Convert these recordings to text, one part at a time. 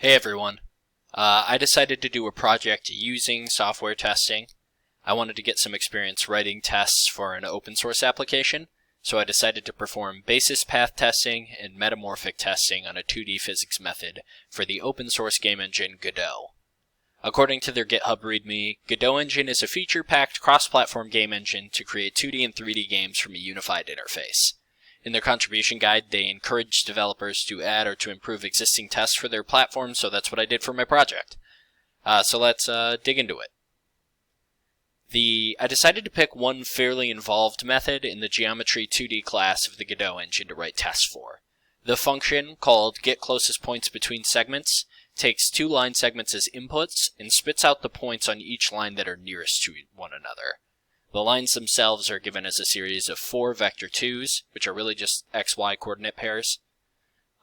Hey everyone. I decided to do a project using software testing. I wanted to get some experience writing tests for an open source application, so I decided to perform basis path testing and metamorphic testing on a 2D physics method for the open source game engine Godot. According to their GitHub README, Godot engine is a feature-packed cross-platform game engine to create 2D and 3D games from a unified interface. In their contribution guide, they encourage developers to add or to improve existing tests for their platform, so that's what I did for my project. So let's dig into it. I decided to pick one fairly involved method in the geometry 2D class of the Godot engine to write tests for. The function, called getClosestPoints between segments, takes two line segments as inputs and spits out the points on each line that are nearest to one another. The lines themselves are given as a series of 4 vector 2s, which are really just XY coordinate pairs.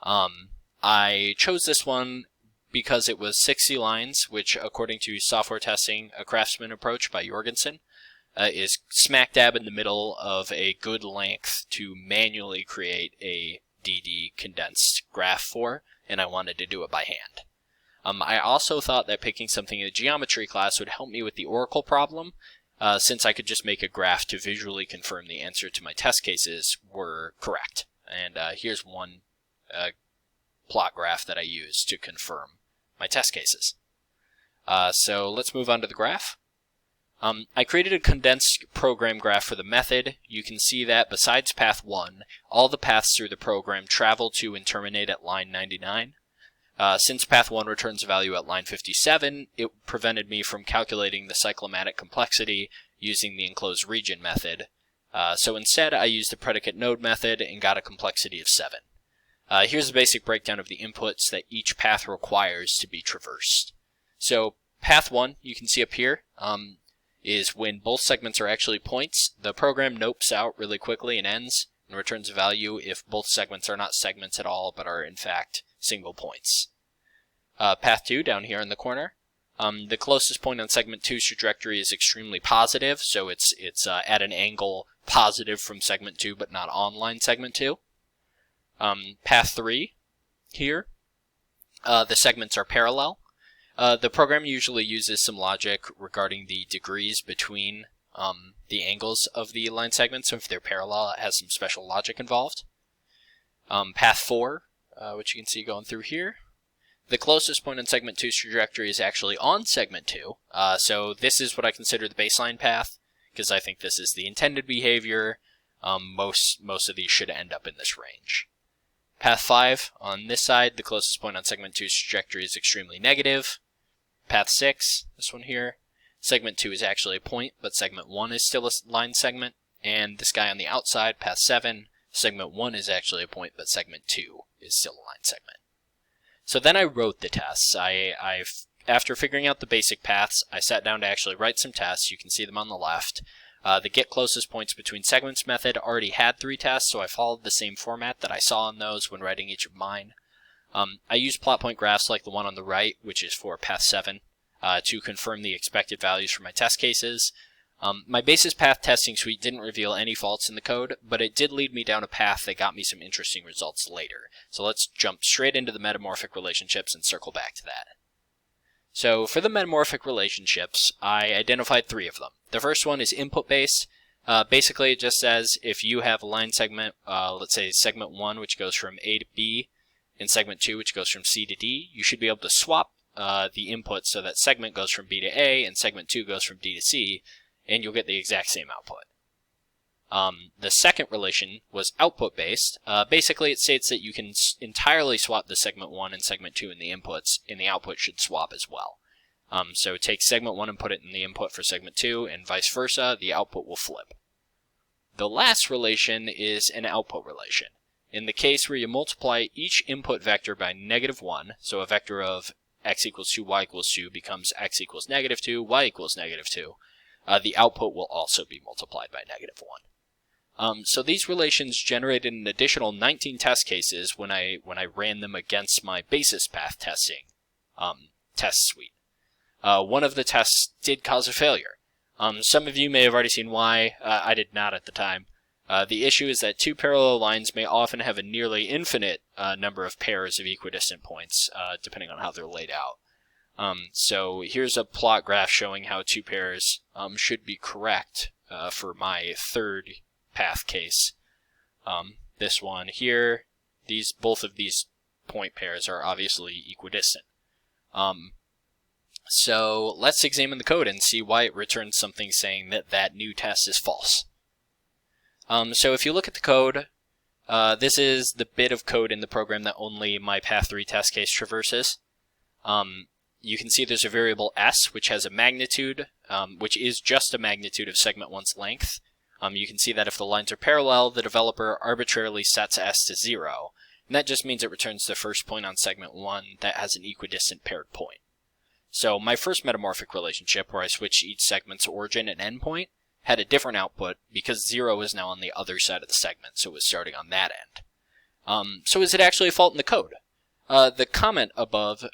I chose this one because it was 60 lines, which according to Software Testing, a Craftsman Approach by Jorgensen, is smack dab in the middle of a good length to manually create a DD condensed graph for, and I wanted to do it by hand. I also thought that picking something in the geometry class would help me with the oracle problem, since I could just make a graph to visually confirm the answer to my test cases were correct. And here's one plot graph that I used to confirm my test cases. So let's move on to the graph. I created a condensed program graph for the method. You can see that besides path 1, all the paths through the program travel to and terminate at line 99. Since path 1 returns a value at line 57, it prevented me from calculating the cyclomatic complexity using the enclosed region method. So instead, I used the predicate node method and got a complexity of 7. Here's a basic breakdown of the inputs that each path requires to be traversed. So path 1, you can see up here, is when both segments are actually points. The program nopes out really quickly and ends and returns a value if both segments are not segments at all but are in fact single points. Path 2 down here in the corner. The closest point on segment 2's trajectory is extremely positive, so it's at an angle positive from segment 2 but not on line segment 2. Path 3 here, the segments are parallel. The program usually uses some logic regarding the degrees between the angles of the line segments, so if they're parallel, it has some special logic involved. Path 4, which you can see going through here. The closest point on segment 2's trajectory is actually on segment 2, so this is what I consider the baseline path, because I think this is the intended behavior. Most of these should end up in this range. Path 5, on this side, the closest point on segment 2's trajectory is extremely negative. Path 6, this one here, segment 2 is actually a point, but segment 1 is still a line segment. And this guy on the outside, path 7, segment 1 is actually a point, but segment 2 is still a line segment. So then I wrote the tests. After figuring out the basic paths, I sat down to actually write some tests. You can see them on the left. The get closest points between segments method already had 3 tests, so I followed the same format that I saw on those when writing each of mine. I used plot point graphs like the one on the right, which is for path 7, to confirm the expected values for my test cases. My basis path testing suite didn't reveal any faults in the code, but it did lead me down a path that got me some interesting results later. So let's jump straight into the metamorphic relationships and circle back to that. So for the metamorphic relationships, I identified 3 of them. The first one is input-based. Basically, it just says if you have a line segment, let's say segment 1, which goes from A to B, and segment 2, which goes from C to D, you should be able to swap the input so that segment goes from B to A and segment 2 goes from D to C, and you'll get the exact same output. The second relation was output-based. Basically, it states that you can entirely swap the segment 1 and segment 2 in the inputs, and the output should swap as well. So take segment 1 and put it in the input for segment 2, and vice versa, the output will flip. The last relation is an output relation. In the case where you multiply each input vector by -1, so a vector of x equals 2, y equals 2 becomes x equals -2, y equals -2, the output will also be multiplied by -1. So these relations generated an additional 19 test cases when I ran them against my basis path testing test suite. One of the tests did cause a failure. Some of you may have already seen why. I did not at the time. The issue is that two parallel lines may often have a nearly infinite number of pairs of equidistant points, depending on how they're laid out. So here's a plot graph showing how two pairs should be correct for my third path case. This one here, both of these point pairs are obviously equidistant. So let's examine the code and see why it returns something saying that that new test is false. So if you look at the code, this is the bit of code in the program that only my path 3 test case traverses. You can see there's a variable s, which has a magnitude, which is just a magnitude of segment 1's length. You can see that if the lines are parallel, the developer arbitrarily sets s to 0, and that just means it returns the first point on segment 1 that has an equidistant paired point. So my first metamorphic relationship, where I switched each segment's origin and endpoint, had a different output because 0 is now on the other side of the segment, so it was starting on that end. So is it actually a fault in the code? The comment above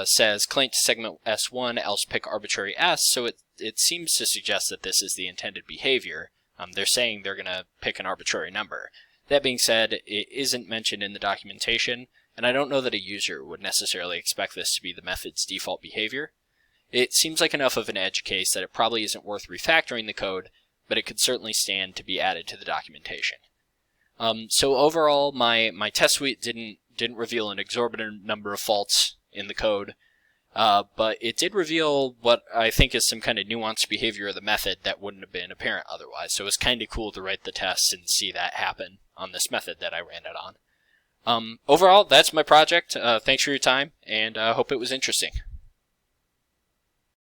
says clank to segment S1, else pick arbitrary S, so it seems to suggest that this is the intended behavior. They're saying they're going to pick an arbitrary number. That being said, it isn't mentioned in the documentation, and I don't know that a user would necessarily expect this to be the method's default behavior. It seems like enough of an edge case that it probably isn't worth refactoring the code, but it could certainly stand to be added to the documentation. So overall, my test suite didn't reveal an exorbitant number of faults in the code, but it did reveal what I think is some kind of nuanced behavior of the method that wouldn't have been apparent otherwise. So it was kind of cool to write the test and see that happen on this method that I ran it on. Overall, that's my project. Thanks for your time, and I hope it was interesting.